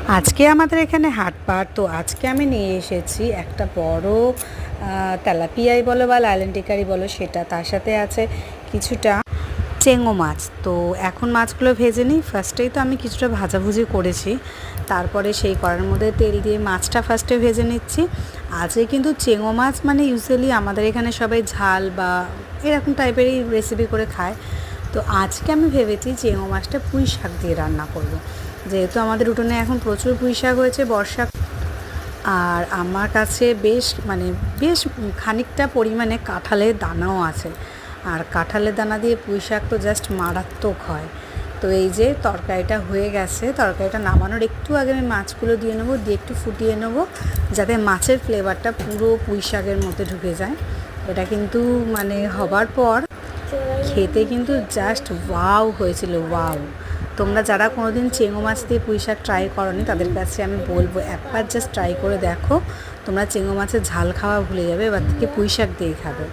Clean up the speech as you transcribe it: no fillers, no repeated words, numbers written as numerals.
আজকে আমাদের এখানে হাটবার, তো আজকে আমি নিয়ে এসেছি একটা বড় তেলাপিয়াই বলো বা লাইলেন্টিকারি বলো সেটা, তার সাথে আছে কিছুটা চেংো মাছ। তো এখন মাছগুলো ভেজে নিই। ফার্স্টেই তো আমি কিছুটা ভাজাভুজি করেছি, তারপরে সেই কড়ার মধ্যে তেল দিয়ে মাছটা ফার্স্টে ভেজে নিচ্ছি। আজকে কিন্তু চেংো মাছ মানে ইউজুয়ালি আমাদের এখানে সবাই ঝাল বা এরকম টাইপেরই রেসিপি করে খায়। তো আজকে আমি ভেবেছি চেংো মাছটা পুঁই শাক দিয়ে রান্না করব। যেহেতু আমাদের উঠোনে এখন প্রচুর পুঁই শাক হয়েছে, বর্ষা, আর আমার কাছে বেশ খানিকটা পরিমাণে কাঁঠালের দানাও আছে। আর কাঁঠালের দানা দিয়ে পুঁই শাক তো জাস্ট মারাত্মক হয়। তো এই যে তরকারিটা হয়ে গেছে, তরকারিটা নামানোর একটু আগে আমি মাছগুলো দিয়ে নেবো, দিয়ে একটু ফুটিয়ে নেবো যাতে মাছের ফ্লেভারটা পুরো পুঁই শাকের মধ্যে ঢুকে যায়। এটা কিন্তু হবার পর খেতে কিন্তু জাস্ট ওয়াও হয়েছিল, ওয়াও। তোমরা যারা কোনোদিন চেংো মাছ দিয়ে পুঁই শাক ট্রাই করোনি তাদের কাছে আমি বলবো একবার জাস্ট ট্রাই করে দেখো, তোমরা চেংো মাছের ঝাল খাওয়া ভুলে যাবে, এবার থেকে পুঁই শাক দিয়েই খাবে।